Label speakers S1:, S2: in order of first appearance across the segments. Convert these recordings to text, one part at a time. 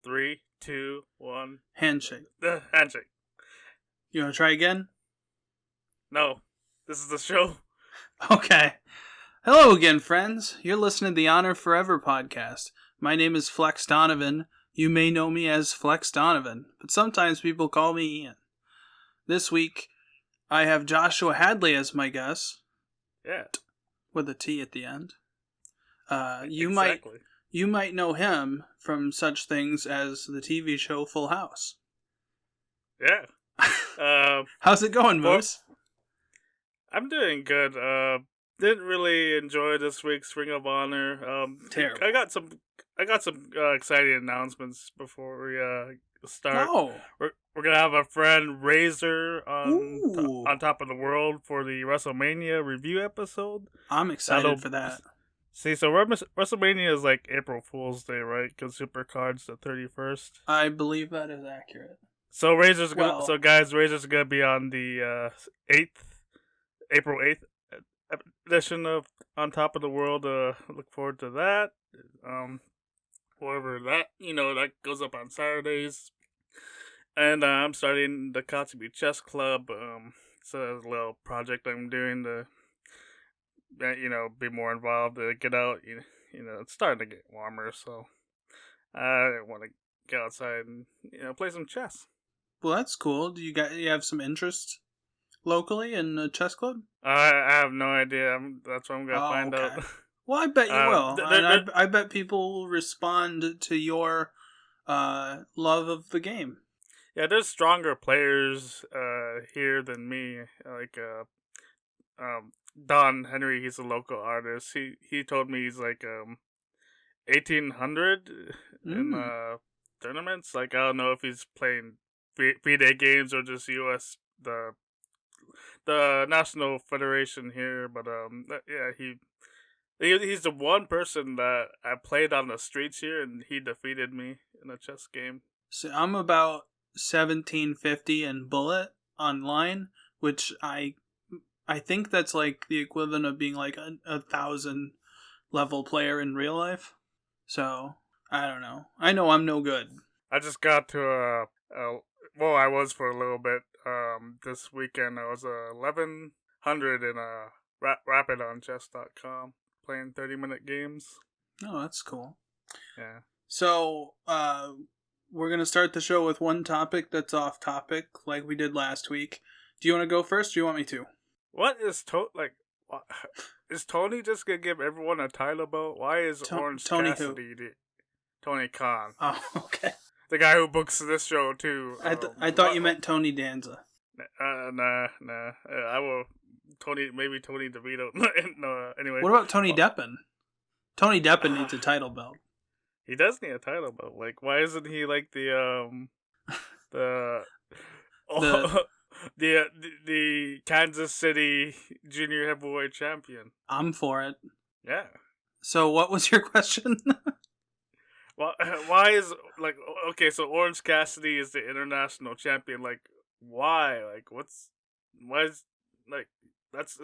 S1: 3, 2, 1.
S2: Handshake.
S1: Handshake.
S2: You want to try again?
S1: No. This is the show.
S2: Okay. Hello again, friends. You're listening to the Honor Forever podcast. My name is Flex Donovan. You may know me as Flex Donovan, but sometimes people call me Ian. This week, I have Joshua Hadley as my guest.
S1: Yeah.
S2: With a T at the end.
S1: Exactly.
S2: You might know him from such things as the TV show Full House.
S1: Yeah.
S2: How's it going, Moose?
S1: I'm doing good. Didn't really enjoy this week's Ring of Honor.
S2: Terrible.
S1: I got some exciting announcements before we start.
S2: Oh.
S1: We're gonna have our friend Razor on Top of the World for the WrestleMania review episode.
S2: I'm excited for that.
S1: See, so WrestleMania is like April Fool's Day, right? Because Supercard's the 31st.
S2: I believe that is accurate.
S1: So Razor's gonna be on the April 8th edition of On Top of the World. Look forward to that. However, that goes up on Saturdays. And I'm starting the Katsubi Chess Club. It's a little project I'm doing to, be more involved, to get out. It's starting to get warmer, so I want to get outside and, play some chess.
S2: Well, that's cool. Do you have some interest locally in a chess club?
S1: I have no idea. That's what I'm going to find out.
S2: Well, I bet you will. I bet people will respond to your love of the game.
S1: Yeah, there's stronger players here than me. Like Don Henry, he's a local artist. He told me he's like 1800 in tournaments. Like, I don't know if he's playing FIDE games or just US the National Federation here. But yeah, he's the one person that I played on the streets here, and he defeated me in a chess game.
S2: So I'm about 1750 in Bullet online, which I think that's like the equivalent of being like a 1,000 level player in real life. So I don't know. I know I'm no good.
S1: I just got to I was for a little bit. This weekend I was 1100 in Rapid on chess.com playing 30-minute games.
S2: Oh, that's cool.
S1: Yeah.
S2: So we're going to start the show with one topic that's off topic, like we did last week. Do you want to go first, or do you want me to?
S1: What is is Tony just going to give everyone a title belt? Why is Orange
S2: Tony
S1: Cassidy Tony Khan?
S2: Oh, okay.
S1: The guy who books this show, too.
S2: I thought you meant Tony Danza.
S1: Nah. I will... Maybe Tony DeVito. No, anyway.
S2: What about Tony Deppen? Tony Deppen needs a title belt.
S1: He does need a title belt. Like, why isn't he like the Kansas City junior heavyweight champion?
S2: I'm for it.
S1: Yeah. So
S2: what was your question?
S1: Well, why is so Orange Cassidy is the international champion. Like, why? Like, that's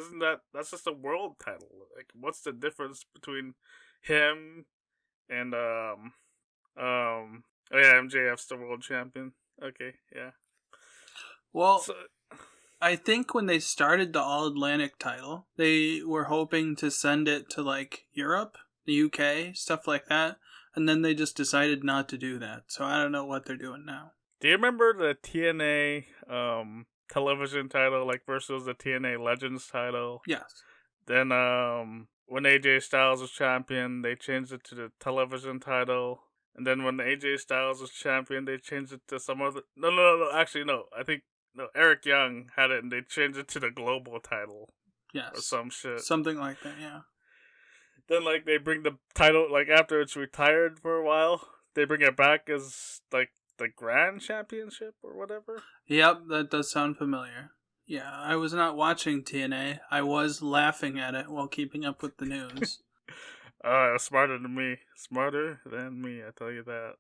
S1: just a world title. Like, what's the difference between him and MJF's the world champion? Okay, yeah.
S2: Well, I think when they started the All Atlantic title, they were hoping to send it to like Europe, the UK, stuff like that, and then they just decided not to do that. So I don't know what they're doing now.
S1: Do you remember the TNA television title, like versus the TNA Legends title?
S2: Yes.
S1: Then when AJ Styles was champion, they changed it to the television title. And then when AJ Styles was champion, they changed it to some other... No. Actually, no. I think Eric Young had it, and they changed it to the global title.
S2: Yes.
S1: Or some shit.
S2: Something like that, yeah.
S1: Then, like, they bring the title, like, after it's retired for a while, they bring it back as, like, the Grand Championship or whatever.
S2: Yep, that does sound familiar. Yeah, I was not watching TNA. I was laughing at it while keeping up with the news.
S1: Smarter than me. Smarter than me, I tell you that.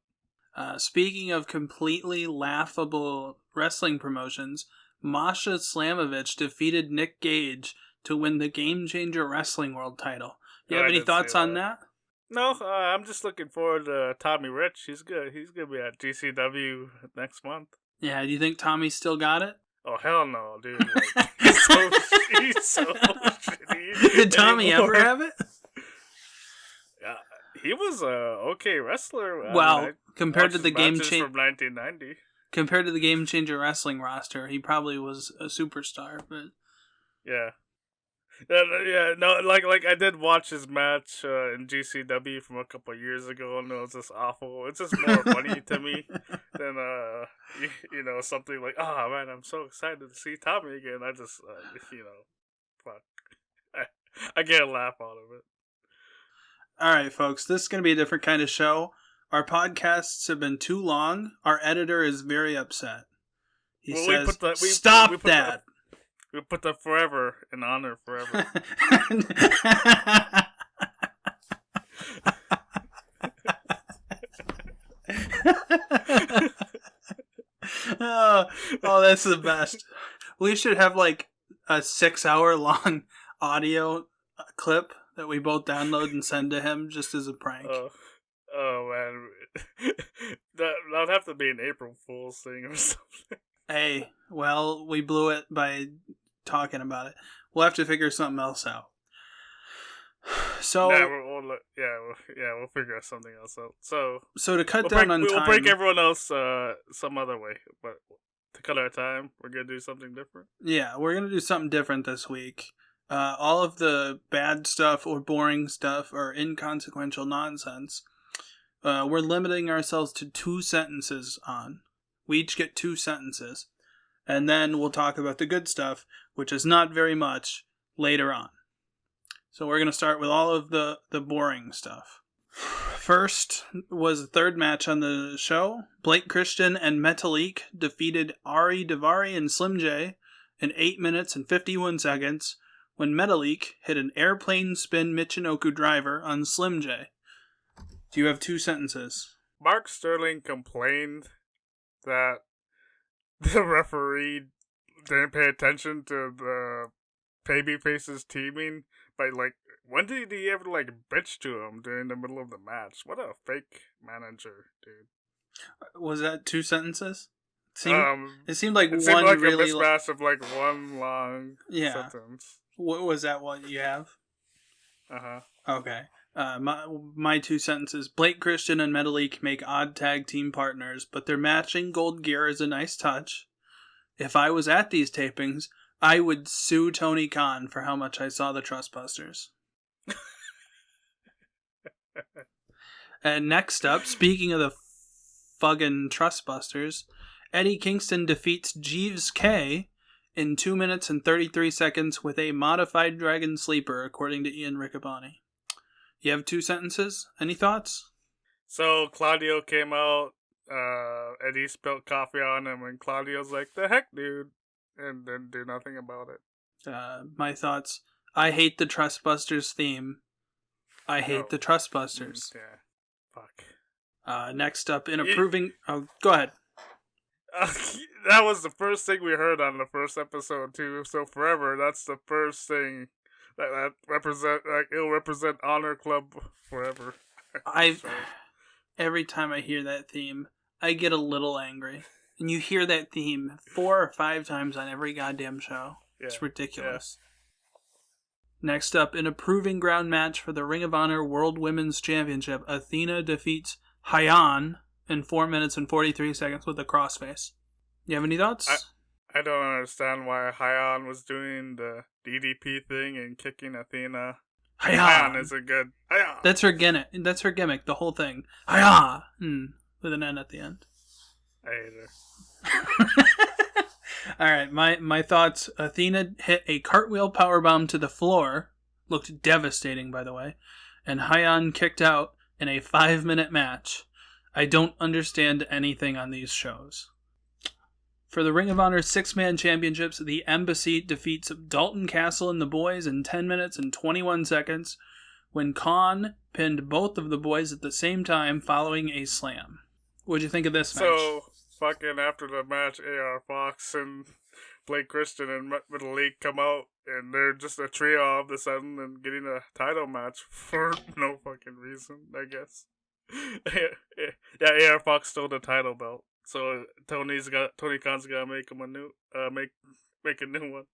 S2: Speaking of completely laughable wrestling promotions, Masha Slamovich defeated Nick Gage to win the Game Changer Wrestling World title. You have any thoughts on that?
S1: No, I'm just looking forward to Tommy Rich. He's good. He's gonna be at GCW next month.
S2: Yeah, do you think Tommy still got it?
S1: Oh hell no, dude! Like, he's so shitty.
S2: Did Tommy
S1: anymore.
S2: ever have it?
S1: Yeah, he was a okay wrestler.
S2: Well, compared to the
S1: game
S2: game
S1: from 1990.
S2: compared to the Game Changer Wrestling roster, he probably was a superstar. But
S1: Yeah. Yeah, no, like I did watch his match in GCW from a couple of years ago, and it was just awful. It's just more funny to me than something like, oh man, I'm so excited to see Tommy again. I just fuck, I get a laugh out of it.
S2: all right, folks, this is going to be a different kind of show. Our podcasts have been too long. Our editor is very upset. He says, "Stop that."
S1: We put the forever in honor forever.
S2: oh, that's the best. We should have like a 6-hour long audio clip that we both download and send to him just as a prank.
S1: Oh man. That'd have to be an April Fool's thing or something.
S2: Hey, well, we blew it by talking about it. We'll have to figure something else out. So
S1: we'll figure something else out. So
S2: to cut down on time,
S1: we'll break everyone else some other way, but to cut our time, we're gonna do something different.
S2: Yeah, we're gonna do something different this week. All of the bad stuff or boring stuff or inconsequential nonsense, we're limiting ourselves to 2 sentences on. We each get 2 sentences. And then we'll talk about the good stuff, which is not very much, later on. So we're going to start with all of the boring stuff. First was the third match on the show. Blake Christian and Metalik defeated Ari Daivari and Slim J in 8 minutes and 51 seconds when Metalik hit an airplane spin Michinoku driver on Slim J. Do you have 2 sentences?
S1: Mark Sterling complained that the referee didn't pay attention to the babyfaces teaming, but like, when did he ever like bitch to him during the middle of the match? What a fake manager, dude.
S2: Was that 2 sentences? It seemed like
S1: it
S2: one
S1: seemed like
S2: really
S1: a mismatch of like one long sentence.
S2: What was that? What you have? Okay. My 2 sentences. Blake Christian and Metalik make odd tag team partners, but their matching gold gear is a nice touch. If I was at these tapings, I would sue Tony Khan for how much I saw the Trustbusters. And next up, speaking of the fucking Trustbusters, Eddie Kingston defeats Jeeves K in 2 minutes and 33 seconds with a modified Dragon Sleeper, according to Ian Riccaboni. You have 2 sentences? Any thoughts?
S1: So Claudio came out, Eddie spilled coffee on him, and Claudio's like, "The heck, dude," and didn't do nothing about it.
S2: My thoughts. I hate the Trustbusters theme. I hate the Trustbusters.
S1: Yeah. Fuck.
S2: Next up, in approving... Oh, go ahead.
S1: That was the first thing we heard on the first episode, too. So forever, that's the first thing that it'll represent Honor Club forever.
S2: Every time I hear that theme, I get a little angry. And you hear that theme 4 or 5 times on every goddamn show. Yeah, it's ridiculous. Yeah. Next up, in a proving ground match for the Ring of Honor World Women's Championship, Athena defeats Hyan in 4 minutes and 43 seconds with a crossface. You have any thoughts?
S1: I don't understand why Hyan was doing the DDP thing and kicking Athena. Hyan is a good... Hyan.
S2: That's her gimmick. That's her gimmick, the whole thing. Hyan! With an N at the end.
S1: I hate her.
S2: Alright, my thoughts. Athena hit a cartwheel powerbomb to the floor. Looked devastating, by the way. And Hyan kicked out in a 5-minute match. I don't understand anything on these shows. For the Ring of Honor 6-man championships, the Embassy defeats Dalton Castle and the boys in 10 minutes and 21 seconds when Khan pinned both of the boys at the same time following a slam. What'd you think of this match?
S1: fucking after the match, AR Fox and Blake Christian and Middle League come out, and they're just a trio all of a sudden and getting a title match for no fucking reason, I guess. Yeah, AR Fox stole the title belt, so Tony Khan's gotta make him a new make a new one.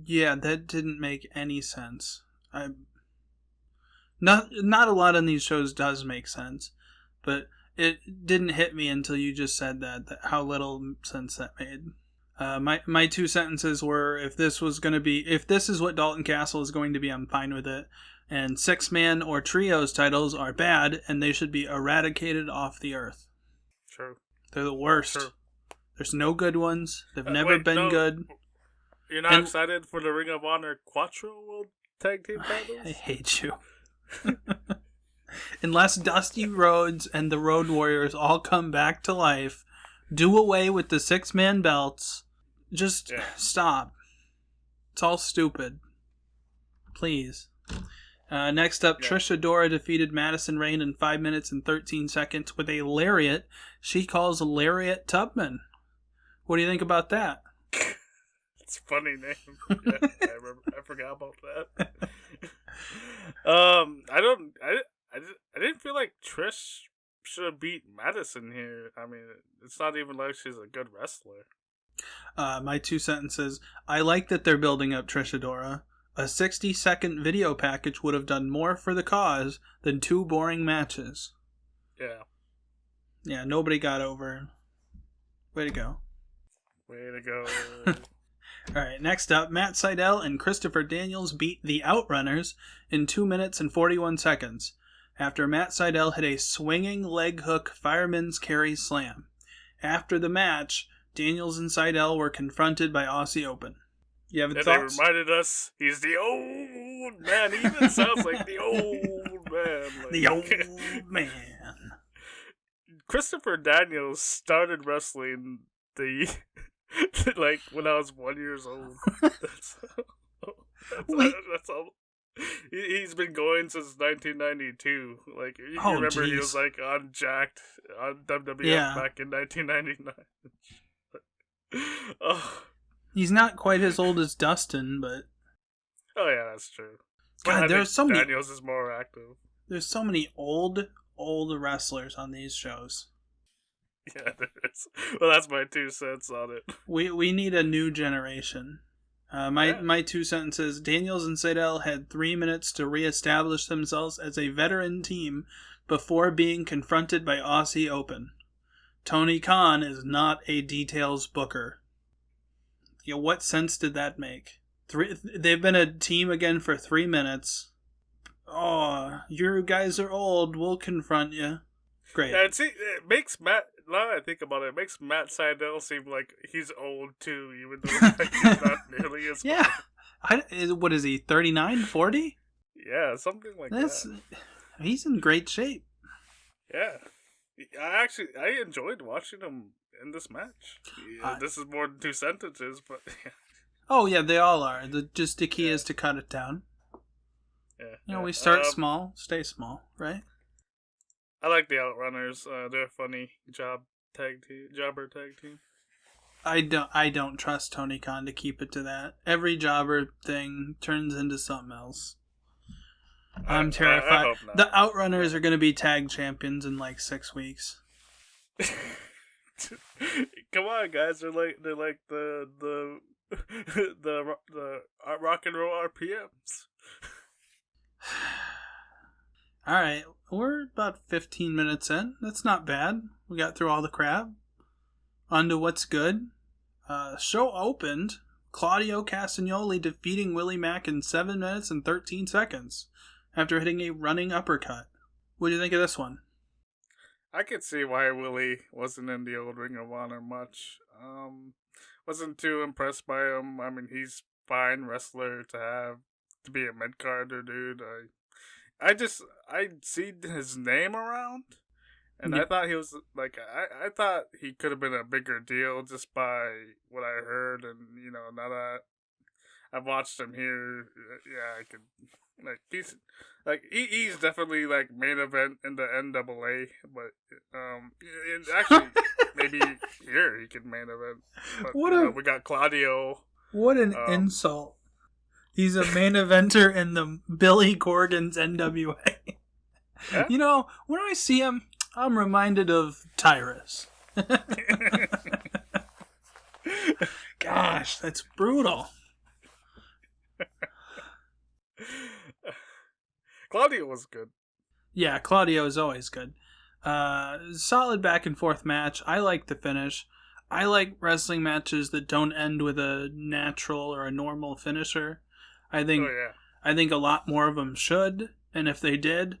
S2: Yeah, that didn't make any sense. Not a lot on these shows does make sense, but it didn't hit me until you just said that how little sense that made. My two sentences were, if this is what Dalton Castle is going to be, I'm fine with it. And 6-man or trios titles are bad, and they should be eradicated off the earth.
S1: True.
S2: They're the worst. True. There's no good ones. They've never been good.
S1: You're not excited for the Ring of Honor Quattro World Tag Team titles?
S2: I hate you. Unless Dusty Rhodes and the Road Warriors all come back to life, do away with the 6-man belts. Just stop. It's all stupid. Please. Next up, Trish Adora defeated Madison Rayne in 5 minutes and 13 seconds with a lariat she calls Lariat Tubman. What do you think about that?
S1: It's a funny name. Yeah, I forgot about that. I didn't feel like Trish should have beat Madison here. I mean, it's not even like she's a good wrestler.
S2: My two sentences. I like that they're building up Trish Adora. A 60-second video package would have done more for the cause than 2 boring matches.
S1: Yeah.
S2: Yeah, nobody got over. Way to go.
S1: Way to go.
S2: Alright, next up, Matt Sydal and Christopher Daniels beat the Outrunners in 2 minutes and 41 seconds after Matt Sydal hit a swinging leg hook fireman's carry slam. After the match, Daniels and Sydal were confronted by Aussie Open. You have thoughts?
S1: They reminded us he's the old man. He even sounds like the old man.
S2: The old man.
S1: Christopher Daniels started wrestling like when I was 1 year old. That's all. He's been going since 1992. Like you remember, he was like on Jacked on WWF back in 1999. Oh.
S2: He's not quite as old as Dustin, but
S1: oh yeah, that's true.
S2: God, there's so many.
S1: Daniels is more active.
S2: There's so many old wrestlers on these shows.
S1: Yeah, there is. Well, that's my 2 cents on it.
S2: We need a new generation. My 2 sentences. Daniels and Sydal had 3 minutes to reestablish themselves as a veteran team before being confronted by Aussie Open. Tony Khan is not a details booker. You know, what sense did that make? They've been a team again for 3 minutes. Oh, you guys are old. We'll confront you. Great.
S1: Yeah, see, it makes Matt. Now that I think about it, it makes Matt Sydal seem like he's old too, even though he's not nearly as old.
S2: What is he? 39, 40?
S1: Yeah, something like that.
S2: He's in great shape.
S1: Yeah, I enjoyed watching him in this match. Yeah, this is more than 2 sentences, but
S2: oh yeah, they all are. The key is to cut it down.
S1: Yeah,
S2: we start small, stay small, right?
S1: I like the Outrunners. They're a funny jobber tag team.
S2: I don't trust Tony Khan to keep it to that. Every jobber thing turns into something else. I'm terrified.
S1: I hope not.
S2: The Outrunners are going to be tag champions in like 6 weeks.
S1: Come on, guys! They're like the rock and roll RPMs.
S2: All right, we're about 15 minutes in. That's not bad. We got through all the crap. On to what's good. Show opened. Claudio Castagnoli defeating Willie Mack in 7 minutes and 13 seconds after hitting a running uppercut. What do you think of this one?
S1: I could see why Willie wasn't in the old Ring of Honor much. Wasn't too impressed by him. I mean, he's fine wrestler to be a mid-carder, dude. I see his name around, and I thought he was like I thought he could have been a bigger deal just by what I heard, and now that I've watched him here, yeah, I could he's definitely like main event in the NAA, but actually maybe here he could main event. But we got Claudio.
S2: What an insult! He's a main eventer in the Billy Corgan's NWA.
S1: Yeah?
S2: When I see him, I'm reminded of Tyrus. Gosh, that's brutal.
S1: Claudio was good.
S2: Yeah, Claudio is always good. Solid back and forth match. I like the finish. I like wrestling matches that don't end with a natural or a normal finisher. I think a lot more of them should, and if they did,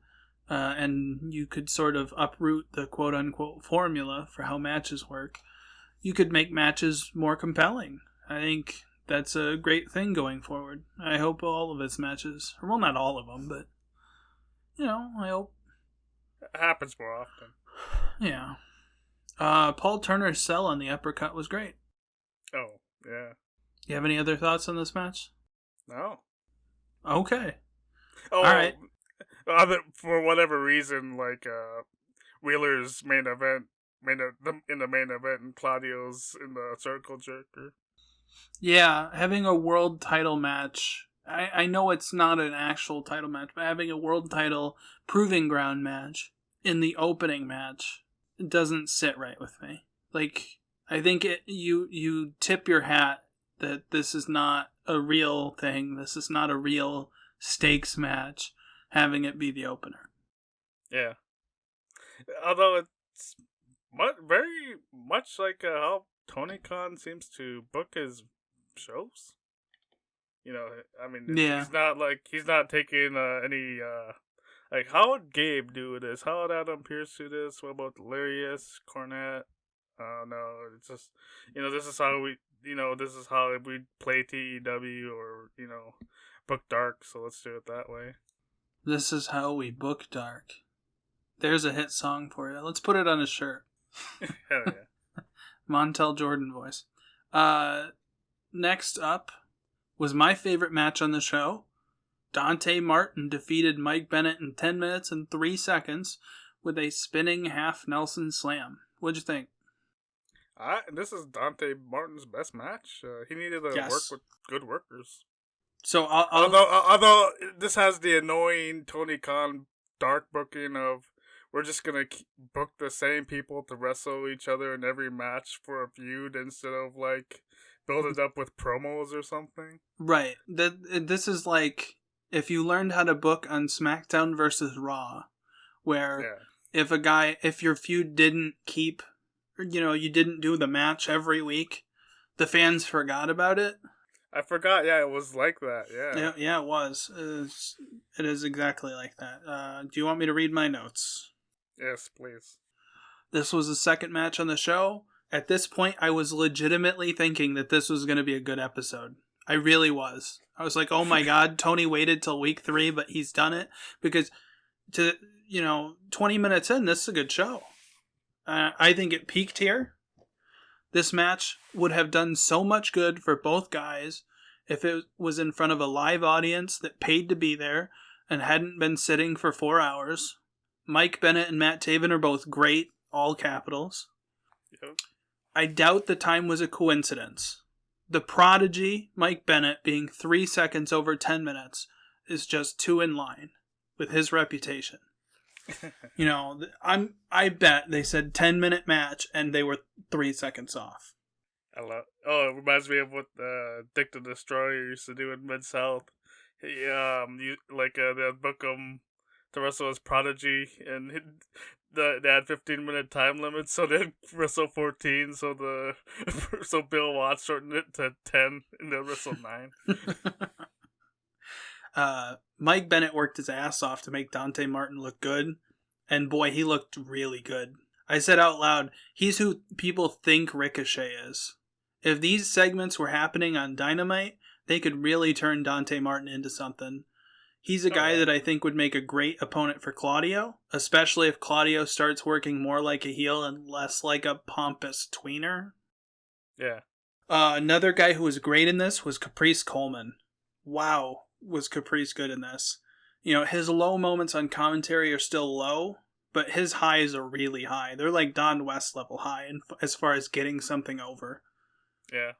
S2: and you could sort of uproot the quote-unquote formula for how matches work, you could make matches more compelling. I think that's a great thing going forward. I hope all of his matches, well, not all of them, but, I hope.
S1: It happens more often.
S2: Yeah. Paul Turner's sell on the uppercut was great.
S1: Oh, yeah.
S2: You have any other thoughts on this match?
S1: No.
S2: Okay.
S1: Oh,
S2: all right.
S1: For whatever reason, Wheeler's main event, in the main event, and Claudio's in the circle jerker.
S2: Yeah, having a world title match. I know it's not an actual title match, but having a world title proving ground match in the opening match doesn't sit right with me. I think you tip your hat that this is not a real thing. This is not a real stakes match, having it be the opener.
S1: Yeah. Although it's very much like how Tony Khan seems to book his shows.
S2: Yeah.
S1: He's not taking any, how would Gabe do this? How would Adam Pearce do this? What about Delirious, Cornette? No, it's just, this is how we play TEW or, book Dark, so let's do it that way.
S2: This is how we book Dark. There's a hit song for you. Let's put it on a shirt.
S1: Hell yeah.
S2: Montel Jordan voice. Next up was my favorite match on the show. Dante Martin defeated Mike Bennett in 10 minutes and 3 seconds with a spinning half Nelson slam. What'd you think?
S1: This is Dante Martin's best match. He needed to work with good workers.
S2: So
S1: although this has the annoying Tony Khan dark booking of we're just gonna book the same people to wrestle each other in every match for a feud instead of build it up with promos or something.
S2: Right. This is like if you learned how to book on SmackDown versus Raw, where if your feud didn't keep, you didn't do the match every week, the fans forgot about it.
S1: I forgot. Yeah, it was like that. Yeah.
S2: Yeah, it was. It is exactly like that. Do you want me to read my notes?
S1: Yes, please.
S2: This was the second match on the show. At this point, I was legitimately thinking that this was going to be a good episode. I really was. I was like, oh my god, Tony waited till week 3, but he's done it. Because, 20 minutes in, this is a good show. I think it peaked here. This match would have done so much good for both guys if it was in front of a live audience that paid to be there and hadn't been sitting for 4 hours. Mike Bennett and Matt Taven are both great, all capitals.
S1: Yep.
S2: I doubt the time was a coincidence. The prodigy, Mike Bennett, being 3 seconds over 10 minutes is just too in line with his reputation. I bet they said 10-minute match and they were 3 seconds off.
S1: It reminds me of what Dick the Destroyer used to do in Mid-South. They'd book him to wrestle as Prodigy, and they had 15-minute time limits, so they'd wrestle 14, so Bill Watts shortened it to 10, and they'll wrestle 9.
S2: Mike Bennett worked his ass off to make Dante Martin look good, and boy, he looked really good. I said out loud, he's who people think Ricochet is. If these segments were happening on Dynamite, they could really turn Dante Martin into something. He's a guy that I think would make a great opponent for Claudio, especially if Claudio starts working more like a heel and less like a pompous tweener.
S1: Yeah.
S2: Another guy who was great in this was Caprice Coleman. Wow, was Caprice good in this. His low moments on commentary are still low, but his highs are really high. They're like Don West level high as far as getting something over.
S1: Yeah.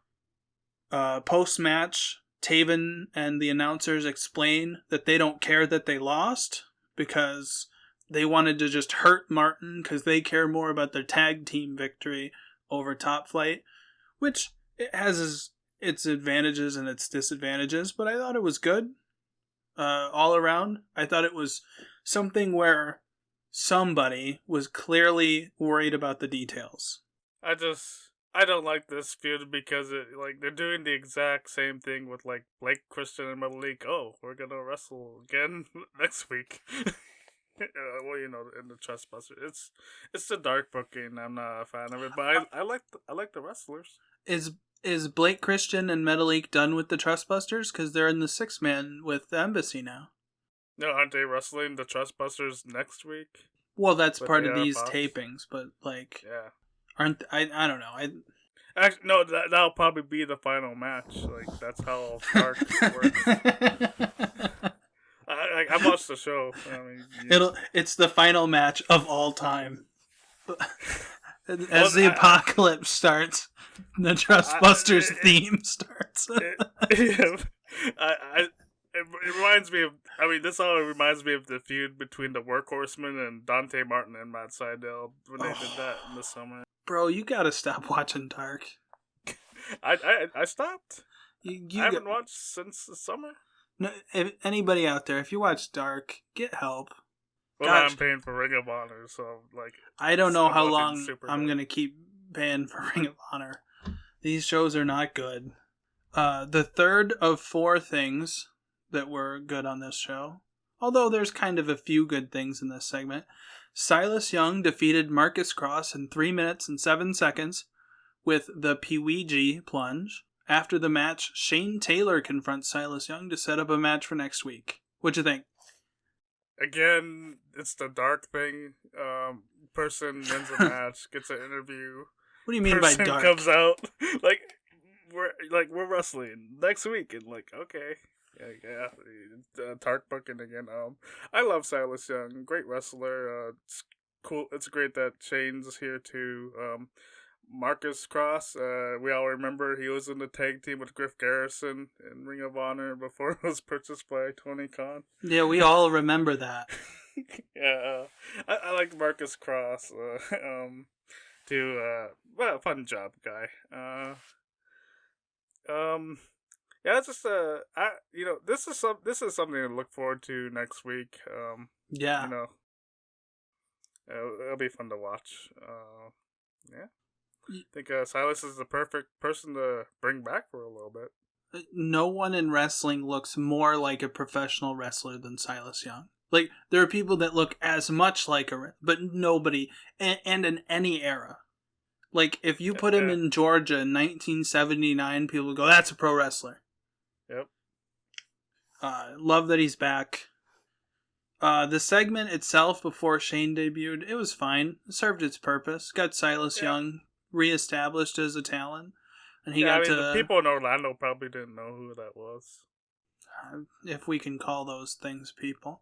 S2: Post-match, Taven and the announcers explain that they don't care that they lost because they wanted to just hurt Martin because they care more about their tag team victory over Top Flight, which it has its advantages and its disadvantages, but I thought it was good all around. I thought it was something where somebody was clearly worried about the details.
S1: I don't like this feud because they're doing the exact same thing with like Blake Christian and Malik. Oh, we're gonna wrestle again next week. Well, in the Trustbuster, it's the dark booking. I'm not a fan of it, but I like the wrestlers.
S2: Is Blake Christian and Metalik done with the Trustbusters? Because they're in the 6-man with the Embassy now.
S1: No, aren't they wrestling the Trustbusters next week?
S2: Well, that's
S1: With
S2: part
S1: the
S2: of these
S1: Fox?
S2: tapings, but like,
S1: Yeah.
S2: aren't I don't know.
S1: Actually, no, that'll probably be the final match. Like that's how dark works. I watched the show. I mean,
S2: It's the final match of all time. As the apocalypse starts, the Trustbusters theme starts.
S1: It reminds me of. I mean, this all reminds me of the feud between the Workhorsemen and Dante Martin and Matt Sydal when they did that in the summer.
S2: Bro, you gotta stop watching Dark.
S1: I stopped.
S2: I
S1: haven't watched since the summer.
S2: No, if anybody out there, if you watch Dark, get help.
S1: Well, I'm paying for Ring of Honor, so like
S2: I don't know how long I'm gonna keep paying for Ring of Honor. These shows are not good. The third of 4 things that were good on this show, although there's kind of a few good things in this segment. Silas Young defeated Marcus Cross in 3 minutes and 7 seconds with the Pee-wee plunge. After the match, Shane Taylor confronts Silas Young to set up a match for next week. What'd you think?
S1: Again, it's the dark thing. Person wins a match, gets an interview.
S2: What do you mean by dark?
S1: Comes out we're wrestling next week, and like okay, yeah, dark booking again. I love Silas Young, great wrestler. It's cool. It's great that Shane's here too. Marcus Cross, we all remember he was in the tag team with Griff Garrison in Ring of Honor before it was purchased by Tony Khan.
S2: Yeah, we all remember that.
S1: Yeah, I like Marcus Cross. Well, fun job, guy. Yeah, it's just this is something to look forward to next week.
S2: Yeah,
S1: it'll be fun to watch. Yeah. I think Silas is the perfect person to bring back for a little bit.
S2: No one in wrestling looks more like a professional wrestler than Silas Young. Like, there are people that look as much like but nobody, and in any era. Like, if you put him in Georgia in 1979, people would go, that's a pro wrestler.
S1: Yep.
S2: Love that he's back. The segment itself before Shane debuted, it was fine. It served its purpose. Got Silas Young reestablished as a talent, and
S1: the people in Orlando probably didn't know who that was.
S2: If we can call those things people.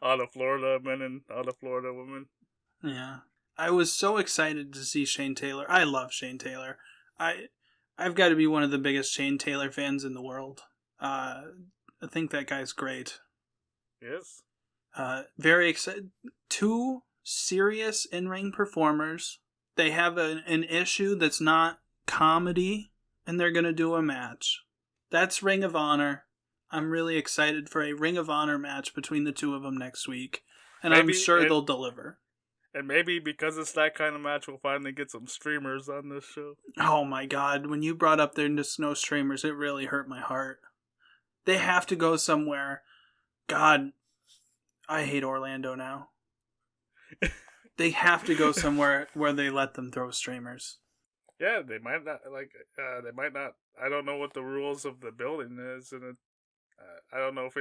S1: All the Florida men and all the Florida women.
S2: Yeah, I was so excited to see Shane Taylor. I love Shane Taylor. I've got to be one of the biggest Shane Taylor fans in the world. I think that guy's great.
S1: Yes.
S2: Very excited. 2 serious in-ring performers. They have an issue that's not comedy, and they're going to do a match. That's Ring of Honor. I'm really excited for a Ring of Honor match between the 2 of them next week, and I'm sure they'll deliver.
S1: And maybe because it's that kind of match, we'll finally get some streamers on this show.
S2: Oh my god, when you brought up their no streamers, it really hurt my heart. They have to go somewhere. God, I hate Orlando now. They have to go somewhere where they let them throw streamers.
S1: Yeah, they might not I don't know what the rules of the building is, and I don't know if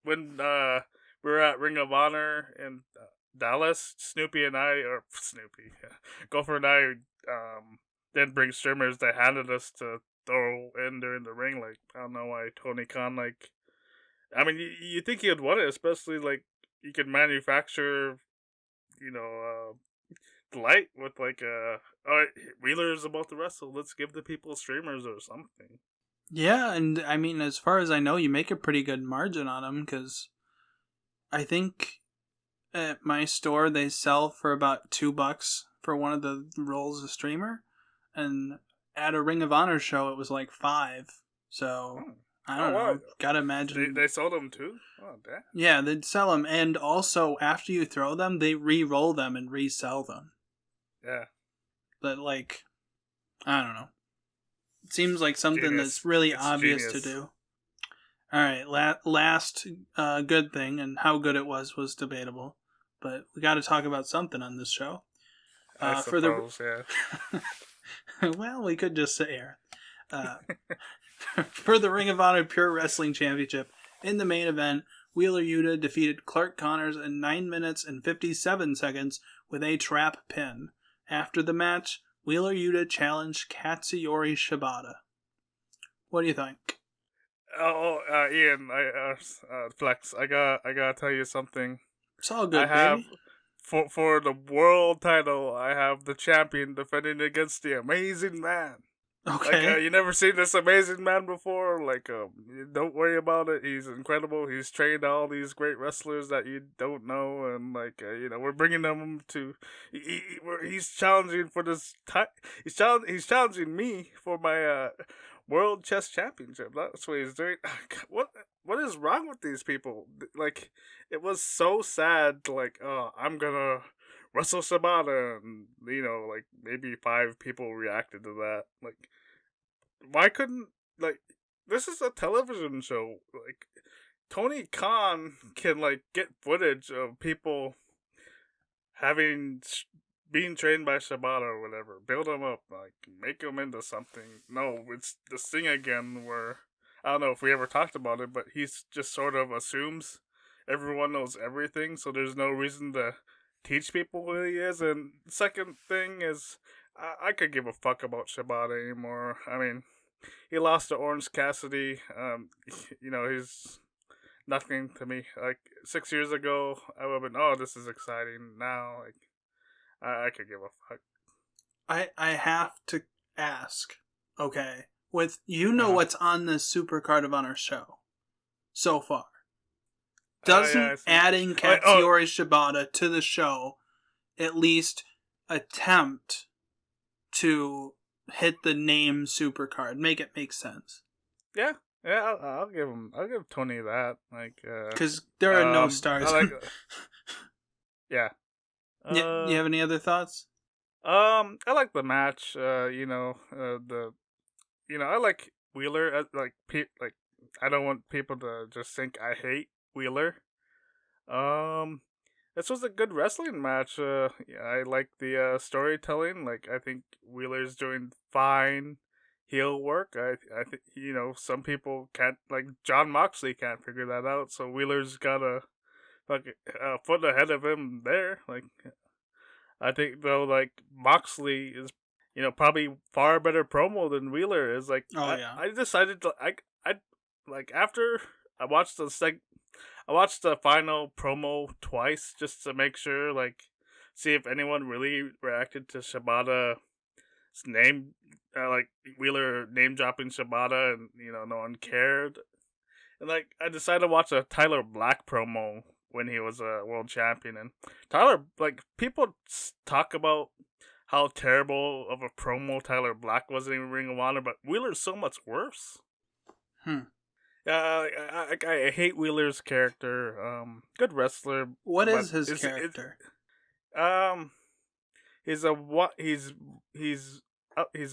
S1: when we were at Ring of Honor in Dallas, Gopher and I didn't bring streamers. They handed us to throw in during the ring. Like, I don't know why Tony Khan, like, I mean, you think he'd want it, especially like you could manufacture, the light with like all right, Wheeler's about to wrestle. Let's give the people streamers or something.
S2: Yeah, and I mean, as far as I know, you make a pretty good margin on them because I think at my store they sell for about $2 for one of the roles of streamer, and at a Ring of Honor show it was like 5. So
S1: Oh,
S2: I
S1: oh
S2: don't
S1: wow.
S2: know. Gotta imagine.
S1: They sold them too. Oh damn.
S2: Yeah, they'd sell them, and also after you throw them, they re-roll them and resell them.
S1: Yeah.
S2: But like, I don't know. It seems like something
S1: Genius.
S2: that's really
S1: It's
S2: obvious
S1: genius.
S2: to do. All right, last good thing, and how good it was debatable, but we got to talk about something on this show.
S1: I suppose, yeah.
S2: Well, we could just sit here. For the Ring of Honor Pure Wrestling Championship, in the main event, Wheeler Yuta defeated Clark Connors in 9 minutes and 57 seconds with a trap pin. After the match, Wheeler Yuta challenged Katsuyori Shibata. What do you think?
S1: Ian, Flex, I gotta tell you something.
S2: It's all good,
S1: I have
S2: baby.
S1: for the world title. I have the champion defending against the Amazing Man.
S2: Okay.
S1: Like, you never seen this Amazing Man before? Like, don't worry about it. He's incredible. He's trained all these great wrestlers that you don't know, and like, we're bringing them to. He's challenging for this. He's challenging me for my World Chess Championship. That's what he's doing. What is wrong with these people? Like, it was so sad. Like, oh, I'm gonna wrestle Shibata, and like maybe 5 people reacted to that. Like, why couldn't this is a television show? Like, Tony Khan can like get footage of people being trained by Shibata or whatever, build them up, like make them into something. No, it's this thing again where I don't know if we ever talked about it, but he's just sort of assumes everyone knows everything, so there's no reason to teach people who he is. And second thing is, I could give a fuck about Shibata anymore. I mean, he lost to Orange Cassidy. He's nothing to me. Like 6 years ago, I would have been, oh, this is exciting. Now, like, I could give a fuck.
S2: I have to ask, okay, with what's on this Super Card of Honor show so far. Doesn't adding Katsuyori Shibata to the show at least attempt to hit the name Super Card, make it make sense?
S1: Yeah, I'll give Tony that, like,
S2: because there are no stars.
S1: Yeah.
S2: You have any other thoughts?
S1: I like the match. I like Wheeler. I don't want people to just think I hate Wheeler. This was a good wrestling match. I like the storytelling. Like, I think Wheeler's doing fine heel work. I think some people can't, like John Moxley can't figure that out. So Wheeler's got a foot ahead of him there. Like, I think though, like Moxley is probably far better promo than Wheeler is. Like, I decided to I like after I watched I watched the final promo twice just to make sure, like, see if anyone really reacted to Shibata's name, like Wheeler name dropping Shibata, and no one cared. And like, I decided to watch a Tyler Black promo when he was a world champion, and Tyler, like, people talk about how terrible of a promo Tyler Black was in Ring of Honor, but Wheeler's so much worse. I hate Wheeler's character. Good wrestler.
S2: What is his character?
S1: He's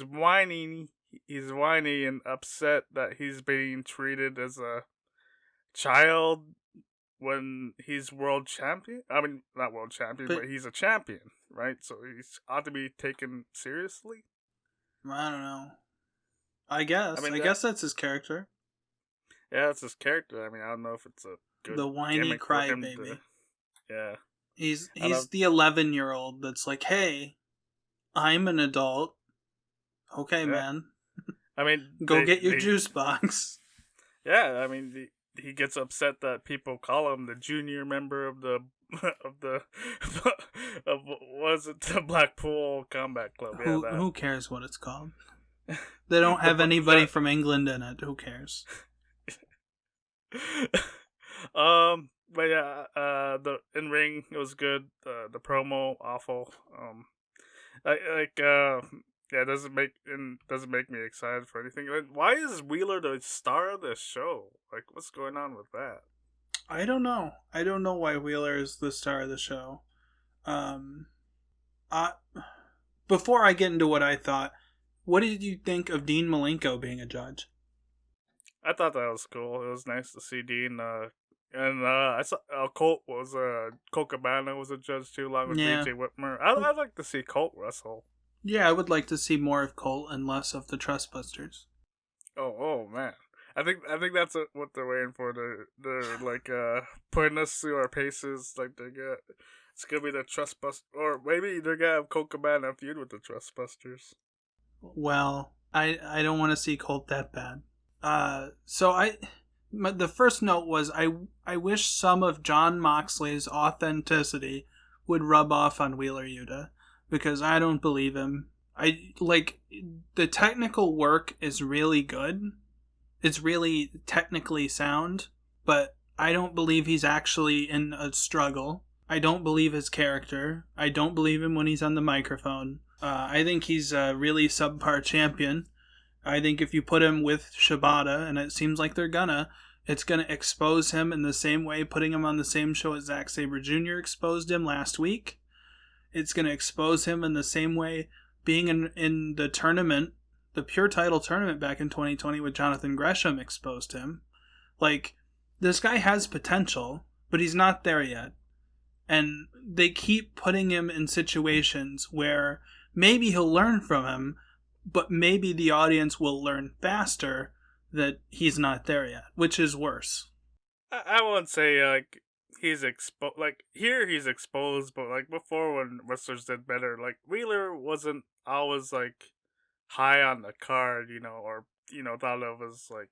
S1: whiny. He's whiny and upset that he's being treated as a child when he's world champion. I mean, not world champion, but he's a champion, right? So he's ought to be taken seriously.
S2: I don't know. I guess that's his character.
S1: Yeah, that's his character. I mean, I don't know if it's a good
S2: the whiny crybaby.
S1: Yeah,
S2: he's the 11-year-old that's like, hey, I'm an adult. Okay, man.
S1: I mean,
S2: go get your juice box.
S1: Yeah, I mean, he gets upset that people call him the junior member of the of the of was it the Blackpool Combat Club? Yeah, that.
S2: Who cares what it's called? They don't have anybody from England in it. Who cares?
S1: But yeah, the in ring it was good. The promo awful. Yeah, it doesn't make me excited for anything. Why is Wheeler the star of this show? Like, what's going on with that?
S2: I don't know. I don't know why Wheeler is the star of the show. Before I get into what I thought, what did you think of Dean Malenko being a judge?
S1: I thought that was cool. It was nice to see Dean. And I saw Colt Cabana was a judge too, along with BJ Whitmer. I'd like to see Colt wrestle.
S2: Yeah, I would like to see more of Colt and less of the Trustbusters.
S1: Oh man. I think that's what they're waiting for. They're like putting us through our paces. Like it's gonna be the Trustbusters, or maybe they're gonna have Colt Cabana feud with the Trustbusters.
S2: Well, I don't want to see Colt that bad. The first note was I wish some of Jon Moxley's authenticity would rub off on Wheeler Yuta, because I don't believe him. The technical work is really good. It's really technically sound, but I don't believe he's actually in a struggle. I don't believe his character. I don't believe him when he's on the microphone. I think he's a really subpar champion. I think if you put him with Shibata, and it seems like it's gonna expose him in the same way putting him on the same show as Zack Sabre Jr. exposed him last week. It's gonna expose him in the same way being in the tournament, the pure title tournament back in 2020 with Jonathan Gresham exposed him. Like, this guy has potential, but he's not there yet. And they keep putting him in situations where maybe he'll learn from him, but maybe the audience will learn faster that he's not there yet, which is worse.
S1: I won't say like he's exposed. Like here he's exposed, but like before when wrestlers did better, like Wheeler wasn't always like high on the card, or thought of as like,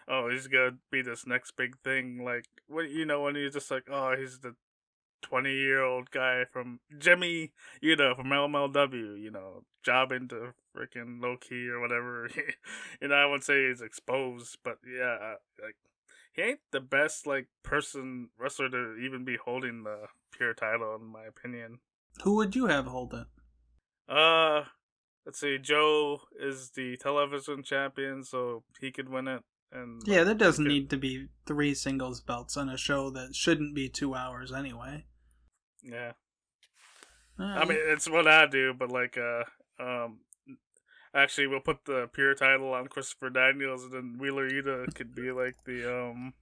S1: oh, he's gonna be this next big thing. Like when you're just like, oh, he's the 20-year-old guy from Jimmy, from LMLW, jobbing to freaking low key or whatever. I wouldn't say he's exposed, but yeah, like he ain't the best like wrestler to even be holding the pure title, in my opinion.
S2: Who would you have hold it?
S1: Let's see. Joe is the television champion, so he could win it. And
S2: yeah, there doesn't need to be 3 singles belts on a show that shouldn't be 2 hours anyway.
S1: Yeah. I mean, it's what I do, but like, actually, we'll put the pure title on Christopher Daniels, and then Wheeler Yuta could be like the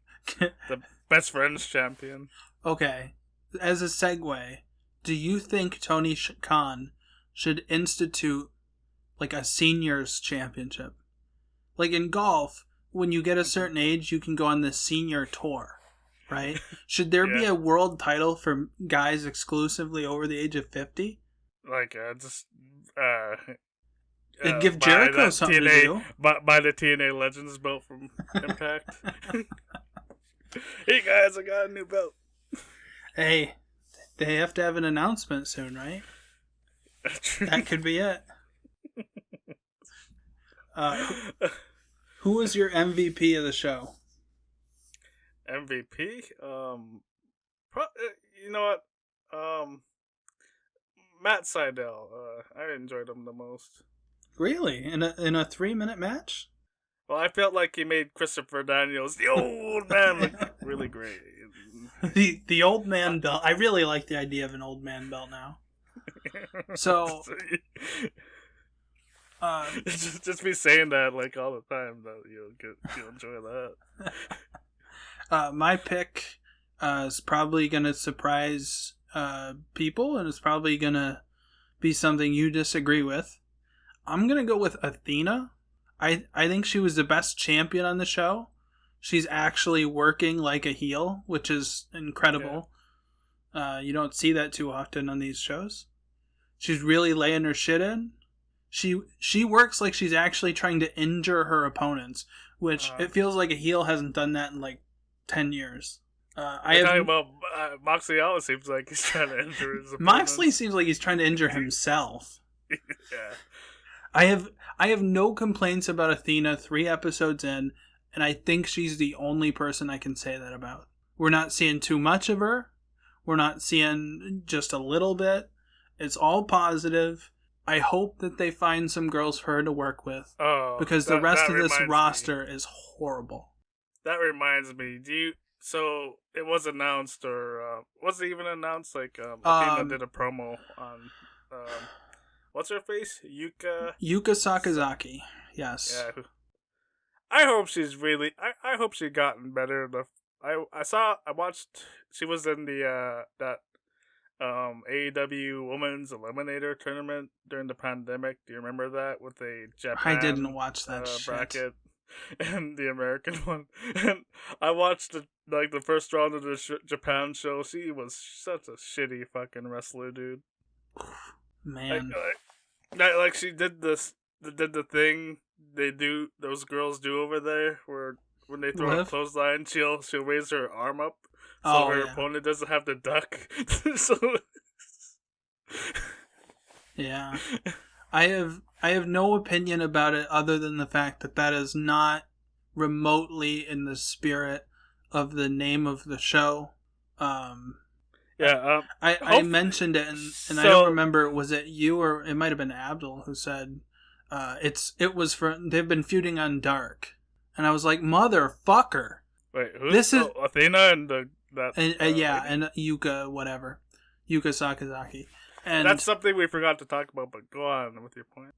S1: the best friends champion.
S2: Okay, as a segue, do you think Tony Khan should institute like a seniors championship? Like in golf, when you get a certain age, you can go on the senior tour, right? Should there be a world title for guys exclusively over the age of 50?
S1: Like,
S2: It'd give Jericho something to do.
S1: Buy the TNA Legends belt from Impact. Hey guys, I got a new belt.
S2: Hey, they have to have an announcement soon, right? That could be it. Who was your MVP of the show?
S1: MVP? You know what? Matt Sydal. I enjoyed him the most.
S2: Really? In a 3-minute match?
S1: Well, I felt like he made Christopher Daniels, the old man, look really great.
S2: The old man belt. I really like the idea of an old man belt now. So,
S1: just be saying that like all the time. That you'll enjoy
S2: that. My pick is probably gonna surprise people, and it's probably gonna be something you disagree with. I'm gonna go with Athena. I think she was the best champion on the show. She's actually working like a heel, which is incredible. Yeah. You don't see that too often on these shows. She's really laying her shit in. She works like she's actually trying to injure her opponents, which it feels like a heel hasn't done that in like 10 years.
S1: Talking about Moxley always seems like he's trying to injure his opponents.
S2: Moxley seems like he's trying to injure himself.
S1: Yeah.
S2: I have no complaints about Athena 3 episodes in, and I think she's the only person I can say that about. We're not seeing too much of her. We're not seeing just a little bit. It's all positive. I hope that they find some girls for her to work with. Because the rest of this roster is horrible.
S1: That reminds me. So it was announced, or was it even announced? Like Athena did a promo on what's her face? Yuka
S2: Sakazaki. Yes.
S1: Yeah. I hope she's really. I hope she gotten better. I watched. She was in the that AEW Women's Eliminator tournament during the pandemic. Do you remember that with the Japan?
S2: I didn't watch that
S1: bracket and the American one. And I watched the first round of the Japan show. She was such a shitty fucking wrestler, dude.
S2: Man,
S1: like she did the thing those girls do over there, where when they throw a clothesline, she'll raise her arm up so her opponent doesn't have to duck.
S2: Yeah, I have no opinion about it other than the fact that is not remotely in the spirit of the name of the show.
S1: I
S2: mentioned it, and I don't remember, was it you or it might have been Abdul who said they've been feuding on Dark, and I was like, motherfucker.
S1: Wait, who's Athena and
S2: and Yuka Sakazaki, and
S1: that's something we forgot to talk about. But go on with your point.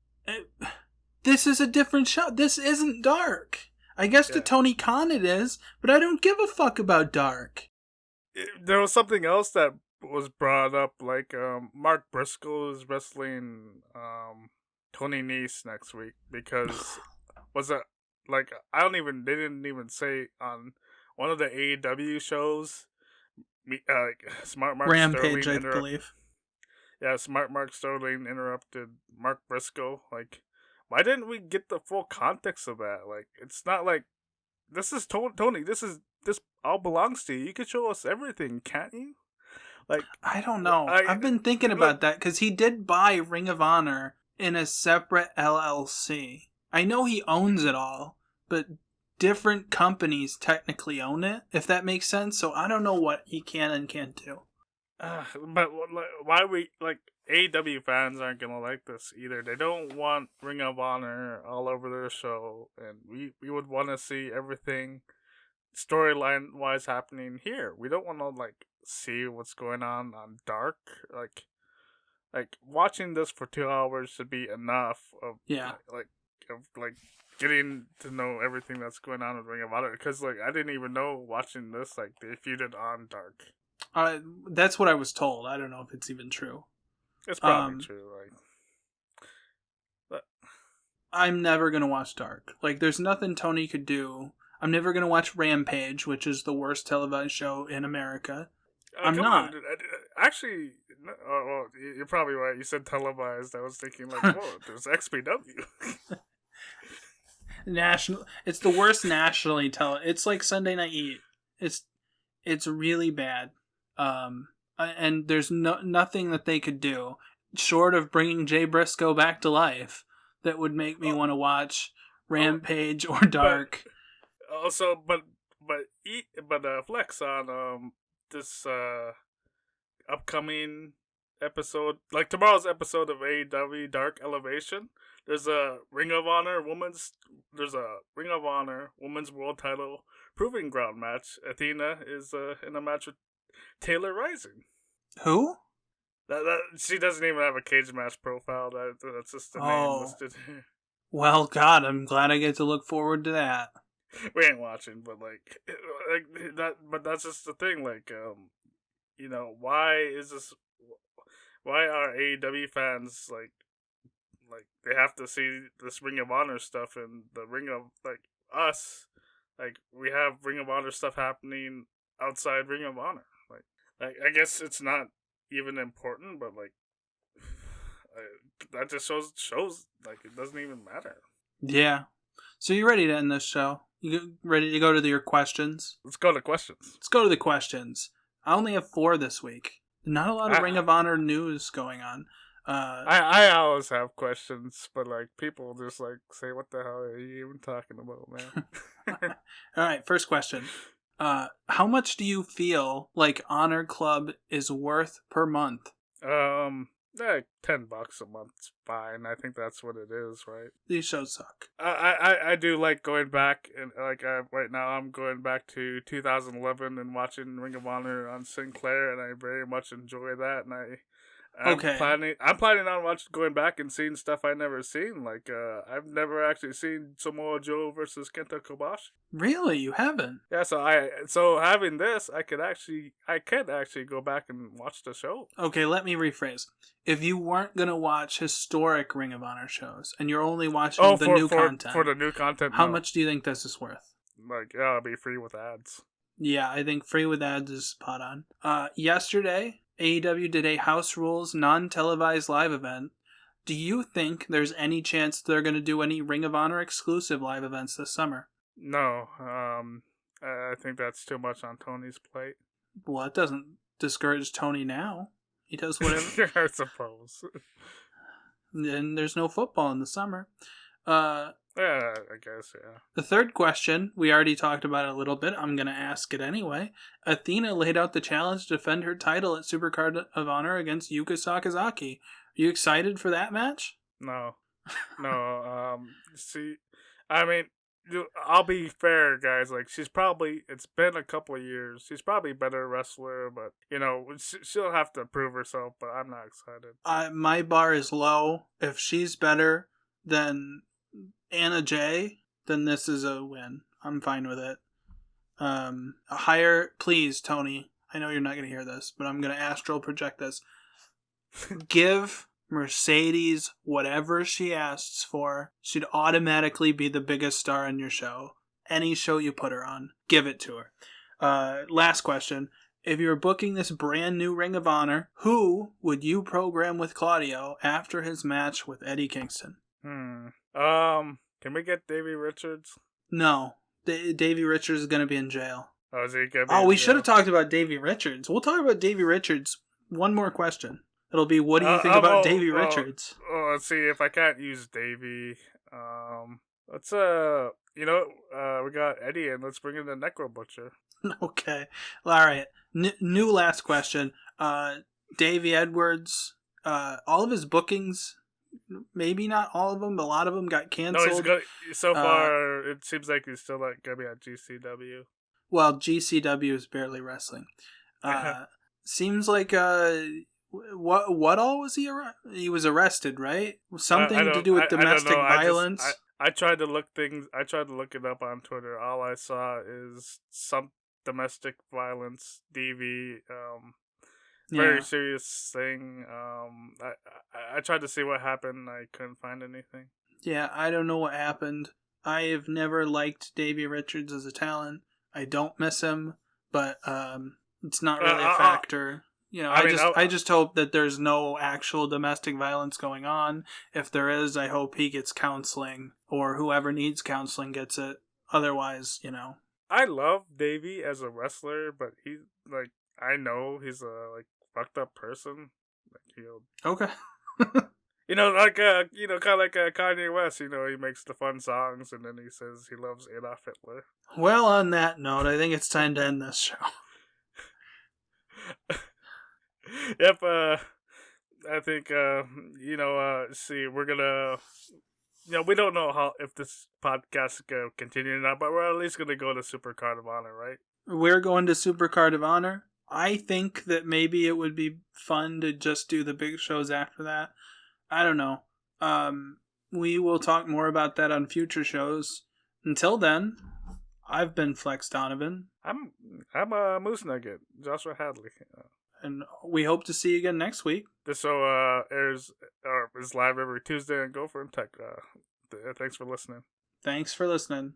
S2: This is a different show. This isn't Dark. I guess to Tony Khan it is, but I don't give a fuck about Dark.
S1: There was something else that was brought up, like Mark Briscoe is wrestling Tony Nese next week because was it like they didn't even say on one of the AEW shows. Smart Mark
S2: Rampage,
S1: Sterling
S2: I believe.
S1: Yeah, Smart Mark Sterling interrupted Mark Briscoe. Like, why didn't we get the full context of that? Like, it's not like this is Tony. This all belongs to you. You could show us everything, can't you? Like,
S2: I don't know. I've been thinking about that because he did buy Ring of Honor in a separate LLC. I know he owns it all, but different companies technically own it, if that makes sense. So I don't know what he can and can't do.
S1: But why AEW fans aren't gonna like this either. They don't want Ring of Honor all over their show, and we would want to see everything storyline wise happening here. We don't want to see what's going on Dark. Like watching this for 2 hours should be enough of getting to know everything that's going on with Ring of Honor. Because I didn't even know watching this they feuded on Dark.
S2: That's what I was told. I don't know if it's even true.
S1: It's probably true. But
S2: I'm never gonna watch Dark. There's nothing Tony could do. I'm never gonna watch Rampage, which is the worst televised show in America. I'm not.
S1: Actually, well, you're probably right. You said televised. I was thinking there's XPW.
S2: National. It's the worst nationally It's like Sunday Night Heat. It's really bad. And there's nothing that they could do short of bringing Jay Briscoe back to life that would make me want to watch Rampage or Dark.
S1: But Flex on this upcoming episode, tomorrow's episode of AEW Dark Elevation. There's a Ring of Honor Women's World Title Proving Ground match. Athena is in a match with Taylor Rising.
S2: Who?
S1: That she doesn't even have a cage match profile. That's just the name listed here.
S2: Well, God, I'm glad I get to look forward to that.
S1: We ain't watching, but that. But that's just the thing. Why is this? Why are AEW fans they have to see this Ring of Honor stuff and the Ring of us? We have Ring of Honor stuff happening outside Ring of Honor. I guess it's not even important, but that just shows it doesn't even matter.
S2: Yeah. So you ready to end this show? ready to go to your questions?
S1: Let's go to questions.
S2: Let's go to the questions. I only have 4 this week. Not a lot of Ring of Honor news going on.
S1: I always have questions, but like people just like say, "What the hell are you even talking about, man?"
S2: All right, first question. How much do you feel like Honor Club is worth per month?
S1: Like $10 a month's fine. I think that's what it is, right?
S2: These shows suck.
S1: I do like going back, and like right now I'm going back to 2011 and watching Ring of Honor on Sinclair, and I very much enjoy that. And I'm planning on going back and seeing stuff I never seen. Like I've never actually seen Samoa Joe versus Kenta Kobashi.
S2: Really, you haven't?
S1: Yeah, so having this, I can actually go back and watch the show.
S2: Okay, let me rephrase. If you weren't gonna watch historic Ring of Honor shows and you're only watching new content
S1: for the new content,
S2: how much do you think this is worth?
S1: Like, yeah, it'll be free with ads.
S2: Yeah, I think free with ads is spot on. Yesterday, AEW did a House Rules non-televised live event. Do you think there's any chance they're going to do any Ring of Honor exclusive live events this summer?
S1: No, I think that's too much on Tony's plate.
S2: Well, it doesn't discourage Tony now. He does whatever.
S1: I suppose.
S2: And there's no football in the summer.
S1: Yeah, I guess, yeah.
S2: The third question, we already talked about it a little bit. I'm going to ask it anyway. Athena laid out the challenge to defend her title at Supercard of Honor against Yuka Sakazaki. Are you excited for that match?
S1: No. See, I mean, I'll be fair, guys. Like, it's been a couple of years. She's probably a better wrestler, but, she'll have to prove herself, but I'm not excited.
S2: My bar is low. If she's better than Anna Jay, then this is a win. I'm fine with it. Please, Tony, I know you're not going to hear this, but I'm going to astral project this. Give Mercedes whatever she asks for. She'd automatically be the biggest star in your show. Any show you put her on, give it to her. Last question. If you were booking this brand new Ring of Honor, who would you program with Claudio after his match with Eddie Kingston?
S1: Can we get Davey Richards?
S2: No. Davey Richards is going to be in jail.
S1: Oh, is he going to be
S2: we should have talked about Davey Richards. We'll talk about Davey Richards. One more question. It'll be, what do you think about Davey Richards?
S1: Let's see, if I can't use Davey, let's, we got Eddie, and let's bring in the Necro Butcher.
S2: Okay. All right. New last question. Davey Edwards, all of his bookings, maybe not all of them, but a lot of them got canceled.
S1: No, so far, it seems like he's still going to be at GCW.
S2: Well, GCW is barely wrestling. Seems like, what all was he arrested? He was arrested, right? Something to do with domestic violence?
S1: I tried to look it up on Twitter. All I saw is some domestic violence, DV, very serious thing. I tried to see what happened. I couldn't find anything.
S2: Yeah, I don't know what happened. I have never liked Davey Richards as a talent. I don't miss him, but it's not really a factor. I just hope that there's no actual domestic violence going on. If there is, I hope he gets counseling, or whoever needs counseling gets it. Otherwise,
S1: I love Davey as a wrestler, but he's like, I know he's a fucked up person.
S2: Okay.
S1: kind of like Kanye West. He makes the fun songs, and then he says he loves Adolf Hitler.
S2: Well, on that note, I think it's time to end this show.
S1: Yep, I think, see, we're gonna, we don't know if this podcast is gonna continue or not, but we're at least gonna go to Supercard of Honor, right?
S2: We're going to Supercard of Honor. I think that maybe it would be fun to just do the big shows after that. I don't know. We will talk more about that on future shows. Until then, I've been Flex Donovan.
S1: I'm Moose Nugget, Joshua Hadley.
S2: And we hope to see you again next week.
S1: This show is live every Tuesday on Gopher and Tech. Thanks for listening.
S2: Thanks for listening.